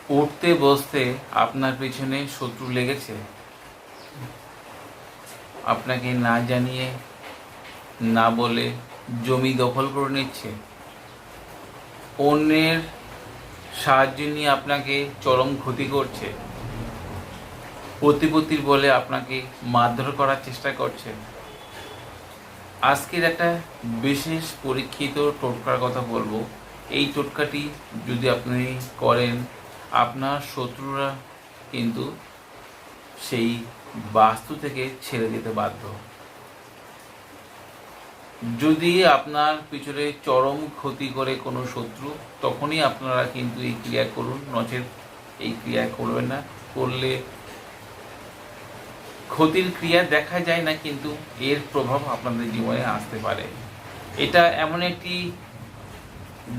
উঠতে বসতে আপনার পেছনে শত্রু লেগেছে, আপনাকে না জানিয়ে না বলে জমি দখল করে নিচ্ছে, অন্যের সাহায্য নিয়ে আপনাকে চরম ক্ষতি করছে, প্রতিপত্তির বলে আপনাকে মারধর করার চেষ্টা করছে। আজকের একটা বিশেষ পরীক্ষিত টোটকার কথা বলবো। এই টোটকাটি যদি আপনি করেন, আপনার শত্রুরা কিন্তু সেই বাস্তু থেকে ছেড়ে দিতে বাধ্য। যদি আপনার পিছনে চরম ক্ষতি করে কোনো শত্রু, তখনই আপনারা কিন্তু এই ক্রিয়া করুন, নচেত এই ক্রিয়া করবেন না। করলে ক্ষতির ক্রিয়া দেখা যায় না, কিন্তু এর প্রভাব আপনাদের জীবনে আসতে পারে। এটা এমন একটি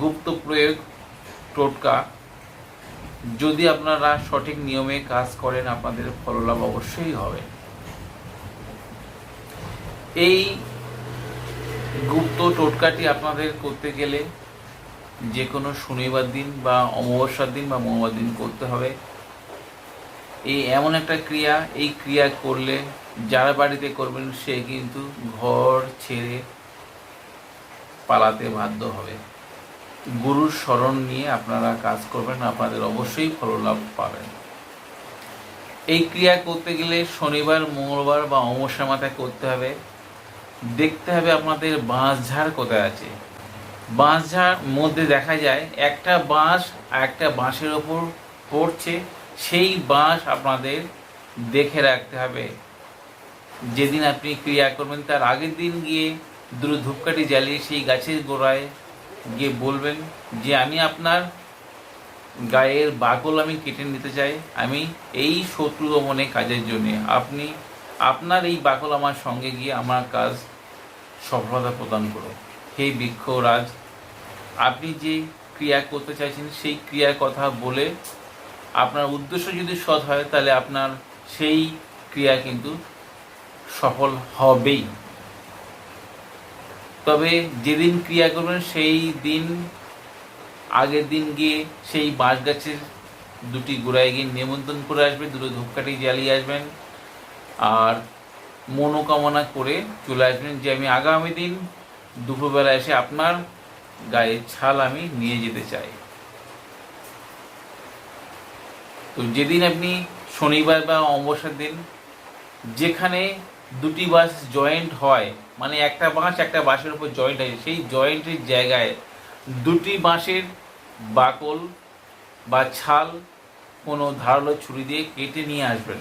গুপ্ত প্রয়োগ টোটকা, যদি আপনারা সঠিক নিয়মে কাজ করেন আপনাদের ফললাভ অবশ্যই হবে। এই গুপ্ত টোটকাটি আপনাদের করতে গেলে যে কোনো শনিবার দিন বা অমাবস্যার দিন বা মঙ্গলবার দিন করতে হবে। এই এমন একটা ক্রিয়া, এই ক্রিয়া করলে যারা বাড়িতে করবেন সে কিন্তু ঘর ছেড়ে পালাতে বাধ্য হবে। গুরুর শরণ নিয়ে আপনারা কাজ করবেন, আপনাদের অবশ্যই ফললাভ পাবেন। এই ক্রিয়া করতে গেলে শনিবার, মঙ্গলবার বা অমাবস্যার মাথায় করতে হবে। দেখতে হবে আপনাদের বাঁশঝাড় কোথায় আছে। বাঁশঝাড় মধ্যে দেখা যায় একটা বাঁশ আর একটা বাঁশের ওপর পড়ছে, সেই বাঁশ আপনাদের দেখে রাখতে হবে। যেদিন আপনি ক্রিয়া করবেন তার আগের দিন গিয়ে দুটো ধূপকাঠি জ্বালিয়ে সেই গাছের গোড়ায় গিয়ে বলবেন যে আমি আপনার গায়ের বাকল আমি কেটে নিতে চাই, আমি এই শত্রু দমনে কাজের জন্যে আপনি আপনার এই বাকল আমার সঙ্গে গিয়ে আমার কাজ সফলতা প্রদান করো। হে বৃক্ষরাজ, আপনি যে ক্রিয়া করতে চাইছেন সেই ক্রিয়ার কথা বলে আপনার উদ্দেশ্য যদি সৎ হয় তাহলে আপনার সেই ক্রিয়া কিন্তু সফল হবেই। তবে যেদিন ক্রিয়া করবেন সেই দিন আগের দিন গিয়ে সেই বাঁশ গাছের দুটি গোড়ায় গিয়ে নিমন্ত্রণ করে আসবেন, দুটো ধূপকাঠি জ্বালিয়ে আসবেন আর মনোকামনা করে চলে আসবেন যে আমি আগামী দিন দুপুরবেলা এসে আপনার গায়ের ছাল আমি নিয়ে যেতে চাই। তো যেদিন আপনি শনিবার বা অমাবস্যার দিন যেখানে দুটি বাঁশ জয়েন্ট হয়, মানে একটা বাঁশ একটা বাঁশের উপর জয়েন্ট হয়, সেই জয়েন্টের জায়গায় দুটি বাঁশের বাকল বা ছাল কোনো ধারালো ছুরি দিয়ে কেটে নিয়ে আসবেন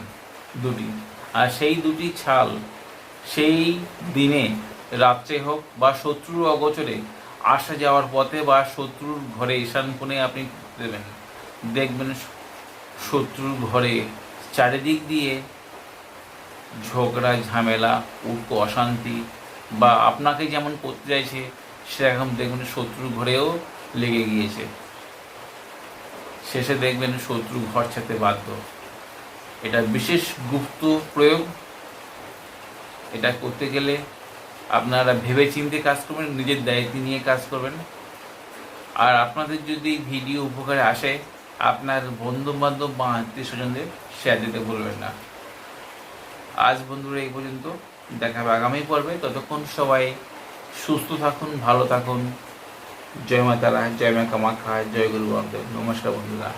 দুটি। আর সেই দুটি ছাল সেই দিনে রাত্রে হোক বা শত্রুর অগোচরে আসা যাওয়ার পথে বা শত্রুর ঘরে ঈশান কোণে আপনি দেবেন। দেখবেন শত্রুর ঘরে চারিদিক দিয়ে ঝগড়া ঝামেলা উটকো অশান্তি বা আপনাকে যেমন করতে চাইছে সেরকম দেখবেন শত্রুর ঘরেও লেগে গিয়েছে। শেষে দেখবেন শত্রু ঘর ছাড়তে বাধ্য। এটা বিশেষ গুপ্ত প্রয়োগ। এটা করতে গেলে আপনারা ভেবে চিন্তে কাজ করবেন, নিজের দায়িত্ব নিয়ে কাজ করবেন। আর আপনাদের যদি ভিডিও উপকারে আসে আপনার বন্ধু বান্ধব বা আত্মীয় স্বজনদের শেয়ার দিতে ভুলবেন না। আজ বন্ধুরা এই পর্যন্ত, দেখা হবে আগামী পর্বে। ততক্ষণ সবাই সুস্থ থাকুন, ভালো থাকুন। জয় মা তারা, জয় মা কামাখ্যা, জয় গুরু বামদেব। নমস্কার বন্ধুরা।